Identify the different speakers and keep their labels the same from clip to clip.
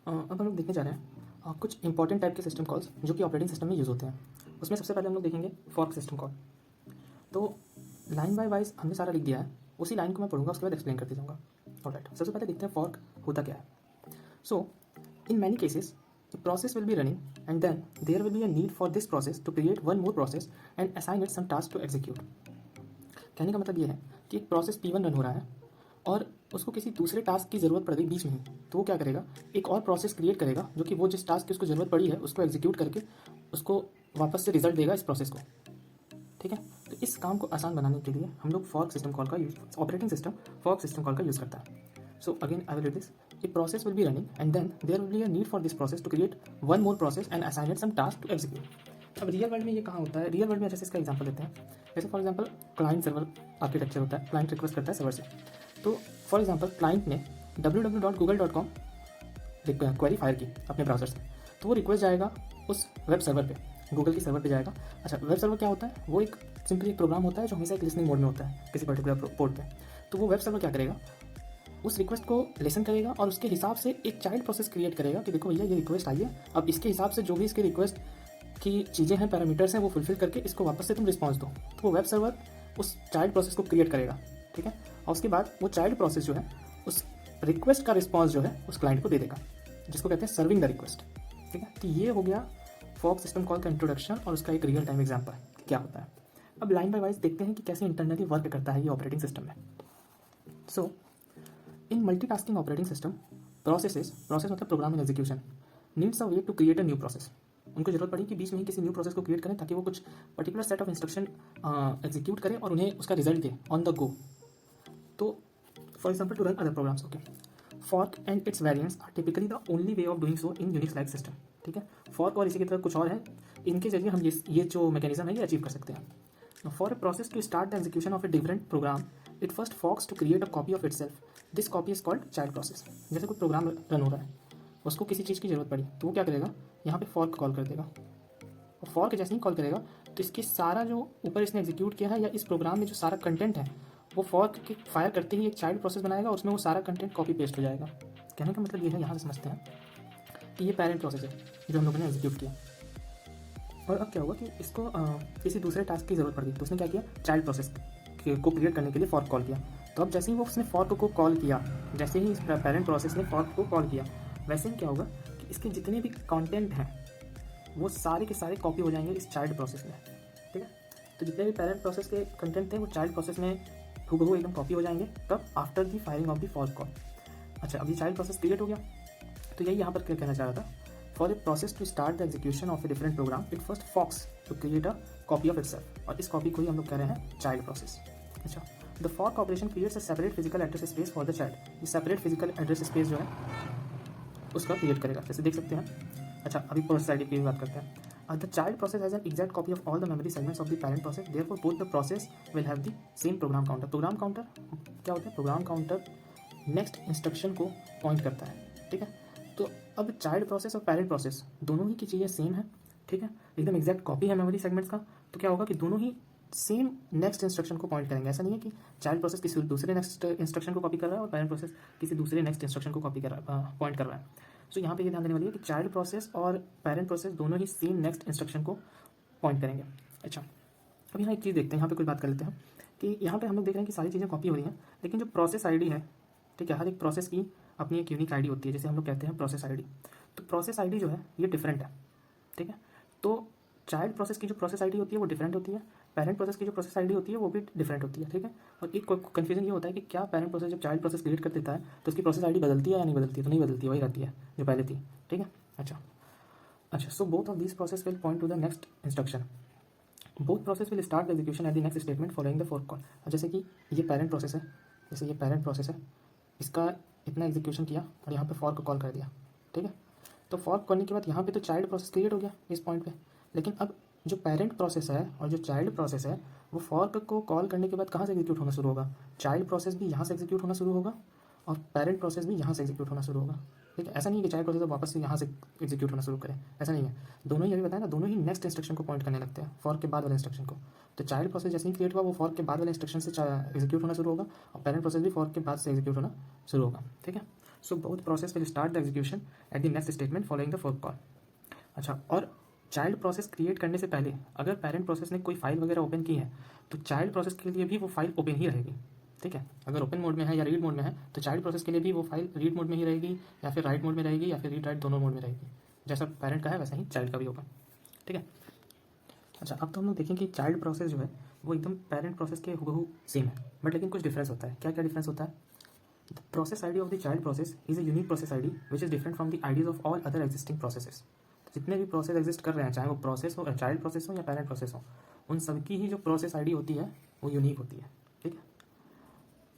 Speaker 1: अब हम लोग देखने जा रहे हैं कुछ इंपॉर्टेंट टाइप के सिस्टम कॉल्स जो कि ऑपरेटिंग सिस्टम में यूज़ होते हैं। उसमें सबसे पहले हम लोग देखेंगे फॉर्क सिस्टम कॉल। तो लाइन बाय वाइज हमने सारा लिख दिया है, उसी लाइन को मैं पढ़ूंगा, उसके बाद एक्सप्लेन करते जाऊँगा। ऑलराइट, सबसे पहले देखते हैं फॉर्क होता क्या है। So in many cases a process will be running and then there will be a need for this process to create one more process and assign it some task to execute। कहने का मतलब ये है कि एक process P1 run हो रहा है और उसको किसी दूसरे टास्क की ज़रूरत पड़ गई बीच में ही, तो वो क्या करेगा, एक और प्रोसेस क्रिएट करेगा जो कि वो जिस टास्क की उसको ज़रूरत पड़ी है उसको एग्जीक्यूट करके उसको वापस से रिजल्ट देगा इस प्रोसेस को। ठीक है, तो इस काम को आसान बनाने के लिए हम लोग फॉर्क सिस्टम कॉल का use, operating system fork system call का यूज़ करता है। So again I will read this. A process will be running and then there will be a need for this process to create one more process and assign it some task to execute. अब real world में ये कहाँ होता है, real world में जैसे इसका example लेते हैं। जैसे for example client server architecture होता है, क्लाइंट रिक्वेस्ट करता है सर्वर से। तो फॉर एग्जाम्पल क्लाइंट ने www.google.com क्वेरी फायर की अपने ब्राउज़र से, तो वो रिक्वेस्ट जाएगा उस वेब सर्वर पे, गूगल की सर्वर पे जाएगा। अच्छा, वेब सर्वर क्या होता है, वो एक सिंपली एक प्रोग्राम होता है जो हमेशा एक लिसनिंग मोड में होता है किसी पर्टिकुलर पोर्ट पे। तो वो वेब सर्वर क्या करेगा, उस रिक्वेस्ट को लिसन करेगा और उसके हिसाब से एक चाइल्ड प्रोसेस क्रिएट करेगा कि देखो भैया ये रिक्वेस्ट आई है, अब इसके हिसाब से जो भी इसके रिक्वेस्ट की चीज़ें हैं, पैरामीटर्स हैं, वो फुलफिल करके इसको वापस से तुम रिस्पॉन्स दो। तो वो वेब सर्वर उस चाइल्ड प्रोसेस को क्रिएट करेगा। ठीक है, और उसके बाद वो चाइल्ड प्रोसेस जो है उस रिक्वेस्ट का रिस्पॉन्स जो है उस क्लाइंट को दे देगा, जिसको कहते हैं सर्विंग द रिक्वेस्ट। ठीक है, तो ये हो गया फॉर्क सिस्टम कॉल का इंट्रोडक्शन और उसका एक रियल टाइम एग्जाम्पल क्या होता है। अब लाइन बाय वाइज देखते हैं कि कैसे इंटरनली वर्क करता है ये ऑपरेटिंग सिस्टम में। So in multitasking operating system process मतलब program in execution needs a way to create a new process. उनको जरूरत पड़ी कि बीच में ही किसी न्यू प्रोसेस को क्रिएट करें ताकि वो कुछ particular set of instruction execute करें और उन्हें उसका रिजल्ट दे ऑन द गो। तो for example to run other programs. Okay, fork and it's variants are typically the only way of doing so in Unix like system. ठीक है, fork और इसी की तरह कुछ और है, इनके जरिए हम ये जो मैकेनिज्म है ये अचीव कर सकते हैं। For a process to start the execution of a different program it first forks to create a copy of itself. This copy is called child process. जैसे कोई प्रोग्राम रन हो रहा है, उसको किसी चीज़ की जरूरत पड़ी तो वो क्या करेगा, यहाँ पे फॉर्क कॉल कर देगा। और फॉर्क जैसे ही कॉल करेगा तो इसकी सारा जो ऊपर इसने एग्जीक्यूट किया है या इस प्रोग्राम में जो सारा कंटेंट है वो फॉर्क के फायर करते ही एक चाइल्ड प्रोसेस बनाएगा और उसमें वो सारा कंटेंट कॉपी पेस्ट हो जाएगा। कहने का मतलब ये है, यहाँ से समझते हैं कि ये पेरेंट प्रोसेस है जो हम लोगों ने एग्जीक्यूट किया। और अब क्या हुआ कि इसको किसी दूसरे टास्क की ज़रूरत पड़ गई तो उसने क्या किया, चाइल्ड प्रोसेस को क्रिएट करने के लिए फॉर्क कॉल किया। तो अब जैसे ही वो उसने फॉर्क को कॉल किया, जैसे ही इस पेरेंट प्रोसेस ने फॉर्क को कॉल किया, वैसे ही क्या होगा कि इसके जितने भी कंटेंट हैं वो सारे के सारे कॉपी हो जाएंगे इस चाइल्ड प्रोसेस में। ठीक है, तो जितने भी पेरेंट प्रोसेस के कंटेंट थे वो चाइल्ड प्रोसेस में हूबहू एकदम कॉपी हो जाएंगे, तब after the firing of the fork call. अच्छा, अभी चाइल्ड प्रोसेस क्रिएट हो गया, तो यही यहाँ पर क्या कहना चाह रहा था, for a process to start the execution of a different program it first forks to create a copy of itself, और इस कॉपी को ही हम लोग कह रहे हैं चाइल्ड प्रोसेस। अच्छा, the fork operation creates a separate physical address space for the child. ये सेपरेट फिजिकल एड्रेस स्पेस जो है उसका क्रिएट करेगा, जैसे देख सकते हैं। अच्छा, अभी प्रोसेस आईडी की बात करते हैं। The child process has an exact copy of all the memory segments of the parent process. Therefore, both the process will have the same program counter. Program counter क्या होता है? Program counter next instruction को point करता है। ठीक है, तो अब child process और parent process दोनों ही की चीज़ें सेम है। ठीक है, एकदम एग्जैक्ट कॉपी है मेमोरी सेगमेंट्स का। तो क्या होगा कि दोनों ही सेम नेक्स्ट इंस्ट्रक्शन को पॉइंट करेंगे। ऐसा नहीं है कि चाइल्ड प्रोसेस किसी दूसरे नेक्स्ट इंस्ट्रक्शन को कॉपी कर रहा है और पेरेंट प्रोसेस किसी दूसरे नेक्स्ट इंस्ट्रक्शन को कॉपी कर रहा है, पॉइंट कर रहा है। सो यहाँ पे ये ध्यान देने वाली है कि चाइल्ड प्रोसेस और पेरेंट प्रोसेस दोनों ही सेम नेक्स्ट इंस्ट्रक्शन को पॉइंट करेंगे। अच्छा, अब यहाँ एक चीज़ देखते हैं, यहाँ पे कोई बात कर लेते हैं कि यहाँ पे हम लोग देख रहे हैं कि सारी चीज़ें कॉपी हो रही हैं, लेकिन जो प्रोसेस आईडी है, ठीक है, हर एक प्रोसेस की अपनी एक यूनिक आईडी होती है, जैसे हम लोग कहते हैं प्रोसेस आईडी। तो प्रोसेस आईडी जो है ये डिफरेंट है। ठीक है, तो चाइल्ड प्रोसेस की जो प्रोसेस आईडी होती है वो डिफरेंट होती है, पेरेंट प्रोसेस की जो प्रोसेस आईडी होती है वो भी डिफरेंट होती है। ठीक है, और एक कन्फ्यूजन ये होता है कि क्या पेरेंट प्रोसेस जब चाइल्ड प्रोसेस क्रिएट कर देता है तो उसकी प्रोसेस आईडी बदलती है या नहीं बदलती है? तो नहीं बदलती, वही रहती है जो पहले थी। ठीक है, अच्छा, so both of this process will point two the next instruction. Both process will start the execution at the next statement following the fork call. जैसे कि ये पेरेंट प्रोसेस है, जैसे ये पेरेंट प्रोसेस है, इसका इतना एग्जीक्यूशन किया और यहाँ पे फॉर्क कॉल कर दिया। ठीक है, तो फॉर्क करने के बाद यहाँ पे तो चाइल्ड प्रोसेस क्रिएट हो गया इस पॉइंट पे, लेकिन अब जो पेरेंट प्रोसेस है और जो चाइल्ड प्रोसेस है वो फॉर्क को कॉल करने के बाद कहाँ से एग्जीक्यूट होना शुरू होगा? चाइल्ड प्रोसेस भी यहाँ से एग्जीक्यूट होना शुरू होगा और पेरेंट प्रोसेस भी यहाँ से एग्जीक्यूट होना शुरू होगा। ठीक है, ऐसा नहीं है कि चाइल्ड प्रोसेस वापस से यहाँ से एग्जीक्यूट होना शुरू करें, ऐसा नहीं है। दोनों ही अभी बताया ना, दोनों ही नेक्स्ट इंस्ट्रक्शन को पॉइंट करने लगते हैं, फॉर्क के बाद वाले इंस्ट्रक्शन को। तो चाइल्ड प्रोसेस जैसे ही क्रिएट हुआ वो फॉर्क के बाद वाले इंस्ट्रक्शन से एग्जीक्यूट होना शुरू होगा और पेरेंट प्रोसेस भी फॉर्क के बाद से एग्जीक्यूट होना शुरू होगा। ठीक है, so both process will start the execution at the next statement following the fork call. अच्छा, और चाइल्ड प्रोसेस क्रिएट करने से पहले अगर पेरेंट प्रोसेस ने कोई फाइल वगैरह ओपन की है तो चाइल्ड प्रोसेस के लिए भी वो फाइल ओपन ही रहेगी। ठीक है, अगर ओपन मोड में है या रीड मोड में है तो चाइल्ड प्रोसेस के लिए भी वो फाइल रीड मोड में ही रहेगी या फिर राइट मोड में रहेगी या फिर रीड राइट दोनों मोड में रहेगी। जैसा पेरेंट का है वैसा ही चाइल्ड का भी होगा। ठीक है। अच्छा, अब तो हम लोग देखेंगे कि चाइल्ड प्रोसेस जो है वो एकदम पेरेंट प्रोसेस के हूबहू सेम है, बट लेकिन कुछ डिफरेंस होता है। क्या क्या डिफरेंस होता है? The process ID of the child process is a unique process ID which is different from the IDs of all other existing processes. जितने भी प्रोसेस एग्जिस्ट कर रहे हैं, चाहे वो प्रोसेस हो, चाइल्ड प्रोसेस हो या पेरेंट प्रोसेस हो, उन सबकी ही जो प्रोसेस आईडी होती है वो यूनिक होती है। ठीक है।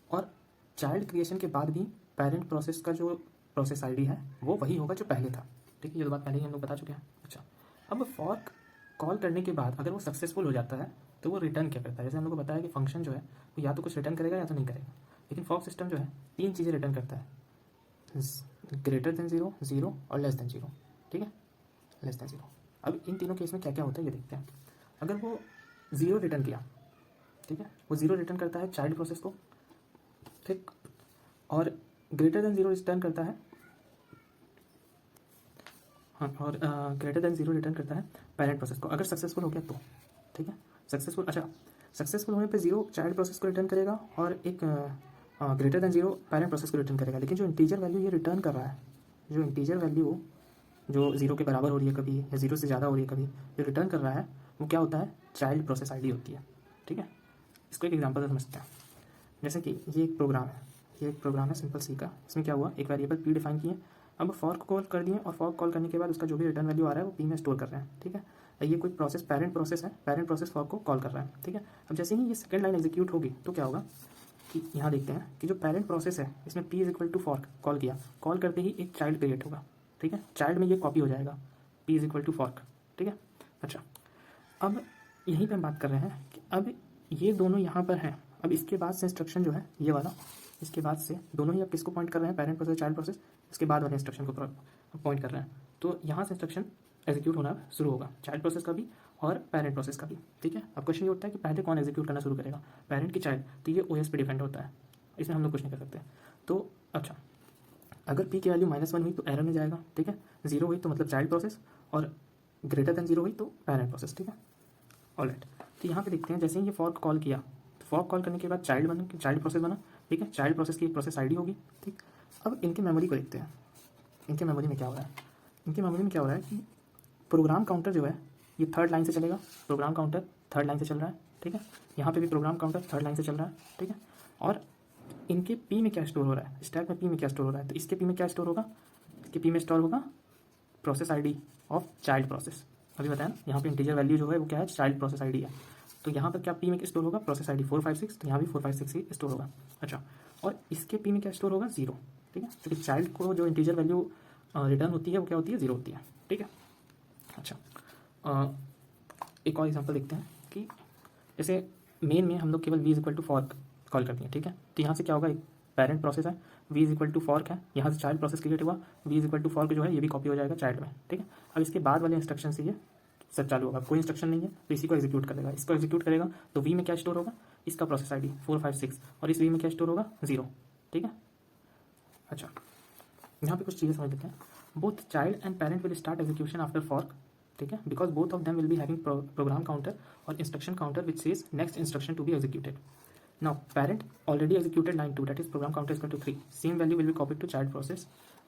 Speaker 1: और चाइल्ड क्रिएशन के बाद भी पेरेंट प्रोसेस का जो प्रोसेस आईडी है वो वही होगा जो पहले था। ठीक है, ये तो बात पहले ही हम लोग बता चुके हैं। अच्छा, अब फॉर्क कॉल करने के बाद अगर वो सक्सेसफुल हो जाता है तो वो रिटर्न क्या करता है? जैसे हम लोग को बताया कि फंक्शन जो है वो या तो कुछ रिटर्न करेगा या तो नहीं करेगा। लेकिन फॉर्क सिस्टम जो है 3 चीज़ें रिटर्न करता है, ग्रेटर देन 0, 0 और लेस देन 0। ठीक है, लेस देन 0। अब इन तीनों केस में क्या क्या होता है ये देखते हैं। अगर वो 0 रिटर्न किया, ठीक है, वो 0 रिटर्न करता है चाइल्ड प्रोसेस को, ठीक, और ग्रेटर देन 0 रिटर्न करता है, हाँ, और ग्रेटर देन 0 रिटर्न करता है पेरेंट प्रोसेस को अगर सक्सेसफुल हो गया तो। ठीक है, सक्सेसफुल, अच्छा, सक्सेसफुल होने पे 0 चाइल्ड प्रोसेस को रिटर्न करेगा और एक ग्रेटर देन 0 पेरेंट प्रोसेस को रिटर्न करेगा। लेकिन जो इंटीजर वैल्यू ये रिटर्न कर रहा है, जो इंटीजर वैल्यू जो 0 के बराबर हो रही है कभी या 0 से ज़्यादा हो रही है कभी, जो रिटर्न कर रहा है वो क्या होता है? चाइल्ड प्रोसेस आईडी होती है। ठीक है, इसको एक एग्जांपल से समझते हैं। जैसे कि ये एक प्रोग्राम है, ये एक प्रोग्राम है सिंपल सी का। इसमें क्या हुआ, एक वेरिएबल पी डिफाइन किए, अब फॉर्क कॉल कर दिए और फॉर्क कॉल करने के बाद उसका जो भी रिटर्न वैल्यू आ रहा है वो पी में स्टोर कर रहे हैं। ठीक है, ये कोई प्रोसेस पेरेंट प्रोसेस है, पेरेंट प्रोसेस फॉर्क को कॉल कर रहा है। ठीक है, अब जैसे ही ये सेकंड लाइन एग्जीक्यूट होगी तो क्या होगा कि यहाँ देखते हैं कि जो पेरेंट प्रोसेस है इसमें P is equal to fork call किया, कॉल करते ही एक चाइल्ड क्रिएट होगा। ठीक है, चाइल्ड में ये कॉपी हो जाएगा P is equal to fork. ठीक है, अच्छा, अब यहीं पे हम बात कर रहे हैं कि अब ये दोनों यहाँ पर हैं। अब इसके बाद से इंस्ट्रक्शन जो है ये वाला, इसके बाद से दोनों ही अब किसको पॉइंट कर रहे हैं? पेरेंट प्रोसेस चाइल्ड प्रोसेस, इसके बाद वाले इंस्ट्रक्शन को पॉइंट कर रहे हैं। तो यहाँ से इंस्ट्रक्शन एग्जीक्यूट होना शुरू होगा, चाइल्ड प्रोसेस का भी और पेरेंट प्रोसेस का भी। ठीक है, अब क्वेश्चन ये होता है कि पहले कौन एग्जीक्यूट करना शुरू करेगा, पेरेंट की चाइल्ड? तो ये ओएस पे डिपेंड होता है, इसमें हम लोग कुछ नहीं कर सकते। तो अच्छा, अगर पी की वैल्यू -1 हुई तो एरर में जाएगा। ठीक है, 0 हुई तो मतलब चाइल्ड प्रोसेस और ग्रेटर देन 0 हुई तो पेरेंट प्रोसेस। ठीक है, ऑलराइट। तो यहाँ पे देखते हैं जैसे ही ये फॉर्क कॉल किया तो फॉर्क कॉल करने के बाद चाइल्ड प्रोसेस बना। ठीक है, चाइल्ड प्रोसेस की एक प्रोसेस आईडी होगी। ठीक, अब इनके मेमोरी को देखते हैं, इनके मेमोरी में क्या हो रहा है। इनके मेमोरी में क्या हो रहा है कि प्रोग्राम काउंटर जो है ये 3rd लाइन से चलेगा, प्रोग्राम काउंटर 3rd लाइन से चल रहा है। ठीक है, यहाँ पे भी प्रोग्राम काउंटर 3rd लाइन से चल रहा है। ठीक है, और इनके पी में क्या स्टोर हो रहा है, स्टैक में पी में क्या स्टोर हो रहा है, तो इसके पी में क्या स्टोर होगा, इसके पी में स्टोर होगा process ID of child process. अभी बताया ना, यहाँ पे इंटीजर वैल्यू जो है वो क्या है? चाइल्ड प्रोसेस आईडी है। तो यहाँ पर क्या पी में स्टोर होगा? प्रोसेस आईडी 456, तो यहाँ भी 456 ही स्टोर होगा। अच्छा, और इसके पी में क्या स्टोर होगा? 0। ठीक है, क्योंकि चाइल्ड को जो इंटीजर वैल्यू रिटर्न होती है वो क्या होती है? 0 होती है। ठीक है, अच्छा, एक और एग्जाम्पल देखते हैं कि जैसे मेन में हम लोग केवल V is equal to fork call करते हैं। ठीक है, तो यहाँ से क्या होगा, एक पेरेंट प्रोसेस है, V is equal to fork है, यहाँ से चाइल्ड प्रोसेस क्रिएट हुआ, V is equal to fork जो है ये भी कॉपी हो जाएगा चाइल्ड में। ठीक है, अब इसके बाद वाले इंस्ट्रक्शन से ये सब चालू होगा, कोई इंस्ट्रक्शन नहीं है तो इसी को एग्जीक्यूट करेगा, इसको एग्जीक्यूट करेगा तो वी में क्या स्टोर होगा? इसका प्रोसेस आईडी 456 और इस वी में क्या स्टोर होगा? 0। ठीक है, अच्छा, यहाँ पे कुछ चीज़ें समझ लेते हैं। Both child and parent will start execution after fork. ठीक है, because both of them will be having program counter और instruction counter which says next instruction to be executed. Now, parent already executed line 2, that is program counter is equal to 3. Same value will be copied to child process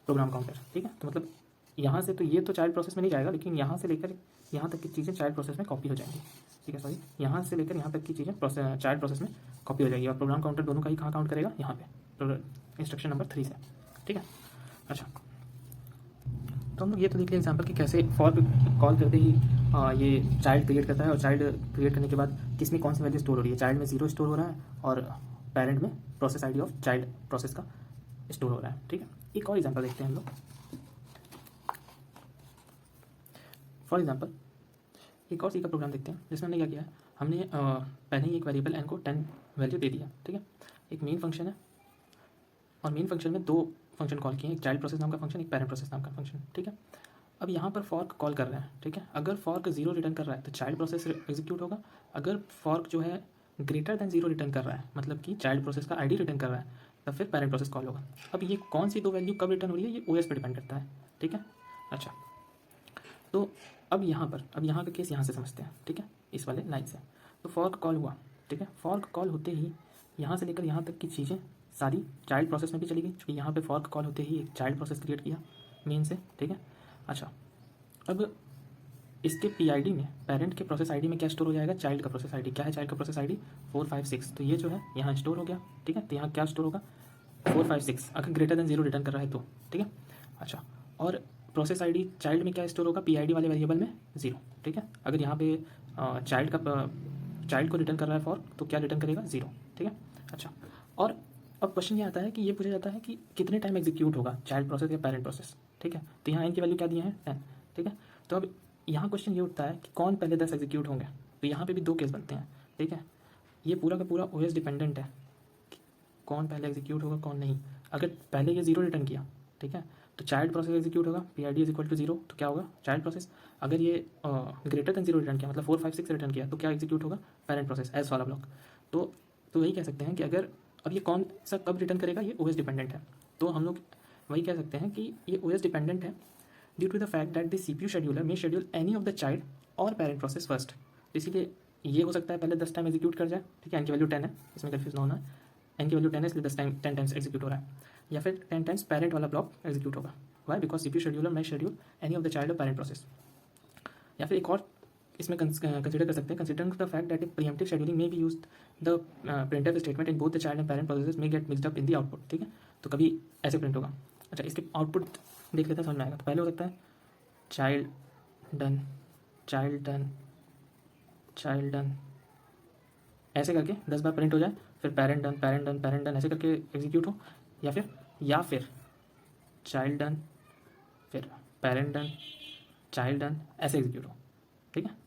Speaker 1: program counter. ठीक है, तो मतलब यहाँ से तो ये तो child process में नहीं जाएगा, लेकिन यहाँ से लेकर यहाँ तक की चीज़ें चाइल्ड प्रोसेस में कॉपी हो जाएंगी। ठीक है, सॉरी, यहाँ से लेकर यहाँ तक की चीज़ें चाइल्ड प्रोसेस में कॉपी हो जाएगी और प्रोग्राम काउंटर दोनों का ही कहाँ काउंट करेगा? यहाँ पे इंस्ट्रक्शन नंबर 3 से। ठीक है, अच्छा, तो हम लोग ये तो देख लिया एग्जाम्पल कि कैसे फॉर्क कॉल करते ही ये चाइल्ड क्रिएट करता है और चाइल्ड क्रिएट करने के बाद किसमें कौन सी वैल्यू स्टोर हो रही है? चाइल्ड में 0 स्टोर हो रहा है और पेरेंट में process ID of child process का स्टोर हो रहा है। ठीक है, एक और एग्जांपल देखते हैं हम लोग। फॉर एग्जांपल एक और सी का प्रोग्राम देखते हैं जिसमें हमने क्या किया है, हमने पहले ही एक वेरिएबल एन को 10 वैल्यू दे दिया। ठीक है, एक मेन फंक्शन है और मेन फंक्शन में 2 फंक्शन कॉल किए, एक चाइल्ड प्रोसेस नाम का फंक्शन, एक पेरेंट प्रोसेस नाम का फंक्शन। ठीक है, अब यहाँ पर फॉर्क कॉल कर रहे हैं। ठीक है, अगर फॉर्क 0 रिटर्न कर रहा है तो चाइल्ड प्रोसेस एग्जीक्यूट होगा, अगर फॉर्क जो है ग्रेटर देन 0 रिटर्न कर रहा है मतलब कि चाइल्ड प्रोसेस का आईडी रिटर्न कर रहा है तब फिर पेरेंट प्रोसेस कॉल होगा। अब ये कौन सी दो वैल्यू कब रिटर्न हो रही है ये ओएस पे डिपेंड करता है, ठीक है। अच्छा, तो अब यहाँ का केस यहाँ से समझते हैं, ठीक है, इस वाले लाइन से। तो फॉर्क कॉल हुआ, ठीक है। फॉर्क कॉल होते ही यहाँ से लेकर यहाँ तक की चीज़ें सारी चाइल्ड प्रोसेस में भी चली गई, क्योंकि यहाँ पे फॉर्क कॉल होते ही एक चाइल्ड प्रोसेस क्रिएट किया मेन से, ठीक है। अच्छा, अब इसके पीआईडी में, पेरेंट के प्रोसेस आईडी में क्या स्टोर हो जाएगा, चाइल्ड का प्रोसेस आईडी। क्या है चाइल्ड का प्रोसेस आईडी, 456। तो ये जो है यहाँ स्टोर हो गया, ठीक है। तो यहाँ क्या स्टोर होगा, 456, अगर ग्रेटर देन 0 रिटर्न कर रहा है तो, ठीक है। अच्छा, और प्रोसेस आईडी चाइल्ड में क्या स्टोर होगा, पीआईडी वाले वेरिएबल में 0, ठीक है। अगर यहाँ पे चाइल्ड को रिटर्न कर रहा है फॉर, तो क्या रिटर्न करेगा, 0, ठीक है। अच्छा, और अब क्वेश्चन ये आता है कि ये पूछा जाता है कि कितने टाइम एग्जीक्यूट होगा चाइल्ड प्रोसेस या पेरेंट प्रोसेस, ठीक है। तो यहाँ इनकी वैल्यू क्या दी है, 10, ठीक है। तो अब यहाँ क्वेश्चन ये उठता है कि कौन पहले 10 एग्जीक्यूट होंगे। तो यहाँ पे भी दो केस बनते हैं, ठीक है। ये पूरा का पूरा ओएस डिपेंडेंट है कि कौन पहले एग्जीक्यूट होगा कौन नहीं। अगर पहले ये 0 रिटर्न किया, ठीक है, तो चाइल्ड प्रोसेस एग्जीक्यूट होगा, P I D is equal to 0, तो क्या होगा, चाइल्ड प्रोसेस। अगर ये ग्रेटर देन 0 रिटर्न किया, मतलब 456 रिटर्न किया, तो क्या एग्जीक्यूट होगा, पेरेंट प्रोसेस, एज वाला ब्लॉक। तो यही कह सकते हैं कि अगर अब ये कौन सा कब रिटर्न करेगा, ये ओएस डिपेंडेंट है। तो हम लोग वही कह सकते हैं कि ये ओएस डिपेंडेंट है due to the fact that the CPU scheduler may schedule any of the child और पेरेंट प्रोसेस फर्स्ट। इसीलिए ये हो सकता है पहले 10 टाइम एग्जीक्यूट कर जाए, ठीक है। एन की वैल्यू 10 है, इसमें कन्फ्यूज ना होना है। एन की वैल्यू 10 है, इसलिए 10 टाइम्स एग्जीक्यूट हो रहा है, या फिर 10 टाइम्स पेरेंट वाला ब्लॉक एग्जीक्यूट होगा। Why, because CPU scheduler may schedule any of the child और पेरेंट प्रोसेस। या फिर एक और इसमें कंसिडर कर सकते हैं, considering the fact that preemptive scheduling में be use the printf statement in both the child and parent process में get mixed up in the output, ठीक है। तो कभी ऐसे प्रिंट होगा। अच्छा, इसके आउटपुट देख लेते हैं, समझ में आएगा। तो पहले हो सकता है child done, child done, child done, ऐसे करके 10 बार प्रिंट हो जाए, फिर parent done, parent done, parent done, ऐसे करके एग्जीक्यूट हो। या फिर चाइल्ड डन, फिर पेरेंट डन, चाइल्ड डन, ऐसे एग्जीक्यूट हो, ठीक है।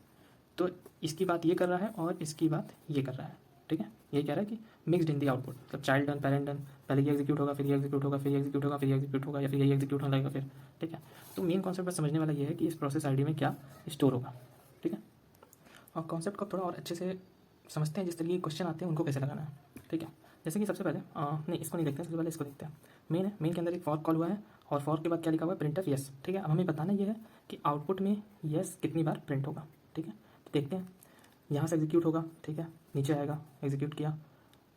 Speaker 1: तो इसकी बात ये कर रहा है और इसकी बात ये कर रहा है, ठीक है। ये कह रहा है कि मिक्सड इन दी आउटपुट, मतलब चाइल्ड डन, पेरेंट डन, पहले ये एग्जीक्यूट होगा, फिर ये एग्जीक्यूट होगा, फिर ये एग्जीक्यूट होगा, फिर ये एग्जीक्यूट होगा, या फिर ये एग्जीक्यूट होने लगेगा फिर, ठीक है। तो मेन कॉन्सेप्ट बस समझने वाला ये है कि इस प्रोसेस आईडी में क्या स्टोर होगा, ठीक है। और कॉन्सेप्ट को थोड़ा और अच्छे से समझते हैं, जिस तरीके के क्वेश्चन आते हैं उनको कैसे लगाना है, ठीक है। जैसे कि सबसे पहले नहीं, इसको नहीं देखते हैं, सबसे पहले इसको देखते हैं। मेन है, मेन के अंदर एक फॉर्क कॉल हुआ है और फॉर्क के बाद क्या लिखा हुआ है, प्रिंट ऑफ येस, ठीक है। अब हमें बताना ये है कि आउटपुट में येस कितनी बार प्रिंट होगा, ठीक है। तो देखते हैं, यहाँ से एग्जीक्यूट होगा, ठीक है, नीचे आएगा, एग्जीक्यूट किया,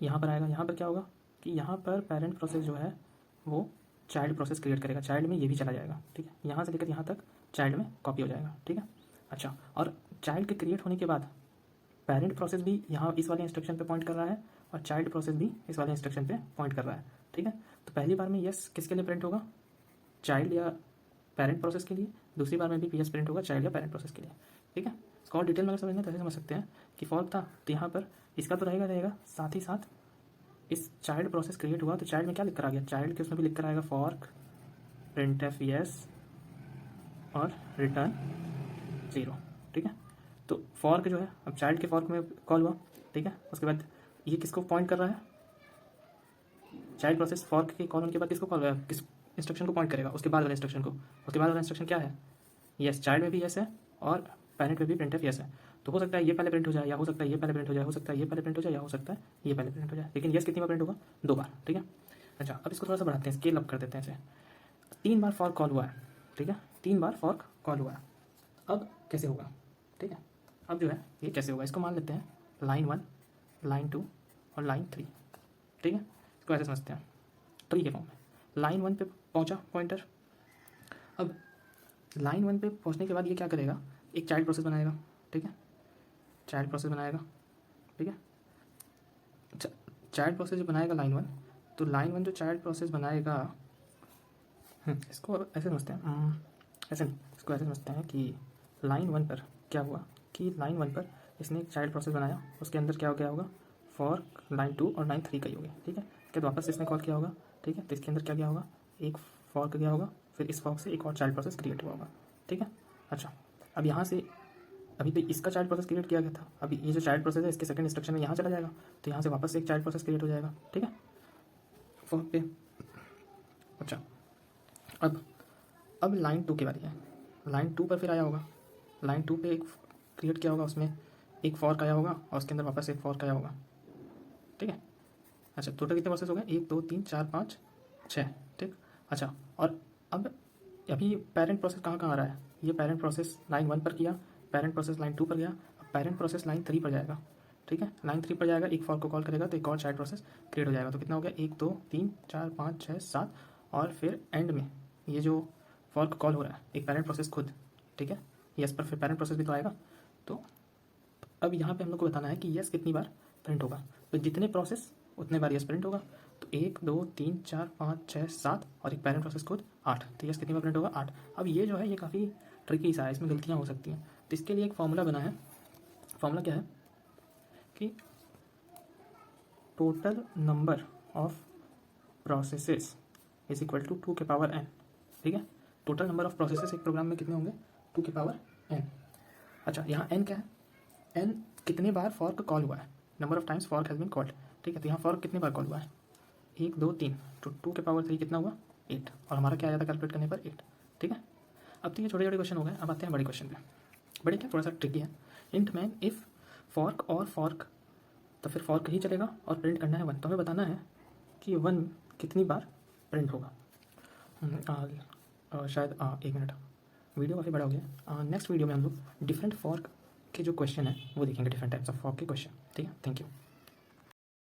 Speaker 1: यहाँ पर आएगा। यहाँ पर क्या होगा कि यहाँ पर पेरेंट प्रोसेस जो है वो चाइल्ड प्रोसेस क्रिएट करेगा, चाइल्ड में ये भी चला जाएगा, ठीक है। यहाँ से लेकर यहाँ तक चाइल्ड में कॉपी हो जाएगा, ठीक है। अच्छा, और चाइल्ड के क्रिएट होने के बाद पेरेंट प्रोसेस भी यहाँ इस वाले इंस्ट्रक्शन पे पॉइंट कर रहा है और चाइल्ड प्रोसेस भी इस वाले इंस्ट्रक्शन पे पॉइंट कर रहा है, ठीक है। तो पहली बार में यस किसके लिए प्रिंट होगा, चाइल्ड या पेरेंट प्रोसेस के लिए। दूसरी बार में भी यस प्रिंट होगा चाइल्ड या पेरेंट प्रोसेस के लिए, ठीक है। इसको और डिटेल में अगर समझना तो ऐसे समझ सकते हैं कि फॉर्क था तो यहाँ पर इसका तो रहेगा, साथ ही साथ इस चाइल्ड प्रोसेस क्रिएट हुआ तो चाइल्ड में क्या लिख कर आ गया, चाइल्ड के उसमें भी लिख कर आएगा फॉर्क प्रिंट एफ यस और रिटर्न 0, ठीक है। तो फॉर्क जो है, अब चाइल्ड के फॉर्क में कॉल हुआ, ठीक है। उसके बाद ये किसको पॉइंट कर रहा है, चाइल्ड प्रोसेस फॉर्क के कॉल होने के बाद किसको कॉल, किस इंस्ट्रक्शन को पॉइंट करेगा, उसके बाद वाले इंस्ट्रक्शन को। उसके बाद वाला इंस्ट्रक्शन क्या है, यस, चाइल्ड में भी यस है और पेरेंट में भी प्रिंट एफ यस है। तो हो सकता है ये पहले प्रिंट हो जाए, या हो सकता है ये पहले प्रिंट हो जाए, हो सकता है ये पहले प्रिंट हो जाए, या हो सकता है ये पहले प्रिंट हो जाए। लेकिन यस कितनी बार प्रिंट होगा, 2 बार, ठीक है। अच्छा, अब इसको थोड़ा सा बढ़ाते हैं, स्केल अप कर देते हैं इसे। 3 बार फॉर्क कॉल हुआ है, ठीक है, 3 बार फॉर्क कॉल हुआ है। अब कैसे होगा, ठीक है। अब जो है ये कैसे होगा, इसको मान लेते हैं लाइन 1, लाइन 2 और लाइन 3, ठीक है। इसको ऐसे समझते हैं ट्री के फॉर्म में। लाइन 1 पे पहुंचा पॉइंटर, अब लाइन 1 पे पहुंचने के बाद ये क्या करेगा, एक चाइल्ड प्रोसेस बनाएगा, ठीक है, चाइल्ड प्रोसेस बनाएगा, ठीक है। चाइल्ड प्रोसेस जो बनाएगा लाइन 1, तो लाइन 1 जो चाइल्ड प्रोसेस बनाएगा, इसको ऐसे समझते हैं, ऐसे नहीं, इसको ऐसे समझते हैं कि लाइन 1 पर क्या हुआ कि लाइन 1 पर इसने एक चाइल्ड प्रोसेस बनाया, उसके अंदर क्या हो गया होगा, फॉर्क लाइन 2 और लाइन 3 का ही हो गया, ठीक है। उसके बाद वापस इसने कॉल किया होगा, ठीक है। तो इसके अंदर क्या गया होगा, एक फॉर्क गया होगा, फिर इस फॉर्क से एक और चाइल्ड प्रोसेस क्रिएट हुआ होगा, ठीक है। अच्छा, अब यहाँ से अभी तो इसका चाइल्ड प्रोसेस क्रिएट किया गया था, अभी ये जो चाइल्ड प्रोसेस है इसके सेकंड इंस्ट्रक्शन में यहाँ चला जाएगा, तो यहाँ से वापस से एक चाइल्ड प्रोसेस क्रिएट हो जाएगा, ठीक है, फॉर्क पे। अच्छा, अब लाइन 2 की बारी है। लाइन 2 पर फिर आया होगा, लाइन 2 पे एक क्रिएट किया होगा, उसमें एक फॉर्क आया होगा और उसके अंदर वापस एक फॉर्क आया होगा, ठीक है। अच्छा, टोटल कितने प्रोसेस हो गए? 1 2 3 4 5 6, ठीक। अच्छा, और अब अभी पेरेंट प्रोसेस कहाँ कहाँ आ रहा है? ये पेरेंट प्रोसेस लाइन 1 पर किया, पेरेंट प्रोसेस लाइन 2 पर गया, अब पेरेंट प्रोसेस लाइन 3 पर जाएगा, ठीक है। लाइन 3 पर जाएगा, एक फॉर को कॉल करेगा तो एक और चाइल्ड प्रोसेस क्रिएट हो जाएगा। तो कितना हो गया? 1 2 3 4 5 6 7, और फिर एंड में ये जो फॉर को कॉल हो रहा है एक पेरेंट प्रोसेस खुद, ठीक है। यस पर फिर पेरेंट प्रोसेस भी तो आएगा। तो अब यहाँ पे हम लोग को बताना है कि यस कितनी बार प्रिंट होगा। तो जितने प्रोसेस उतने बार यस प्रिंट होगा। तो 1 2 3 4 5 6 7 और एक पेरेंट प्रोसेस खुद 8, तो यस कितनी बार प्रिंट होगा? 8। अब ये जो है ये काफ़ी ट्रिकी सा है, इसमें गलतियाँ हो सकती हैं। तो इसके लिए एक फॉर्मूला बना है। फॉर्मूला क्या है कि total number of processes is equal to 2 के पावर n, ठीक है। टोटल नंबर ऑफ प्रोसेसेस एक प्रोग्राम में कितने होंगे? 2 के पावर n। अच्छा, यहाँ n क्या है? n कितने बार फॉर्क कॉल हुआ है, number of times fork has been called, ठीक है। तो यहाँ फॉर्क कितने बार कॉल हुआ है? 1 2 3, तो 2 के पावर 3 कितना हुआ? 8, और हमारा क्या आया था कैलकुलेट करने पर? 8, ठीक है। अब तो ये छोटे छोटे क्वेश्चन हो गए, अब आते हैं बड़े क्वेश्चन पे। बड़े क्या, थोड़ा सा ट्रिकी है। इंट मैन इफ़ फॉर्क और फॉर्क, तो फिर फॉर्क ही चलेगा और प्रिंट करना है 1। तो हमें बताना है कि 1 कितनी बार प्रिंट होगा। शायद 1 मिनट, वीडियो काफ़ी बड़ा हो गया। नेक्स्ट वीडियो में हम लोग डिफरेंट फॉर्क के जो क्वेश्चन है वो देखेंगे, डिफरेंट टाइप्स ऑफ फॉर्क के क्वेश्चन, ठीक है। Thank you.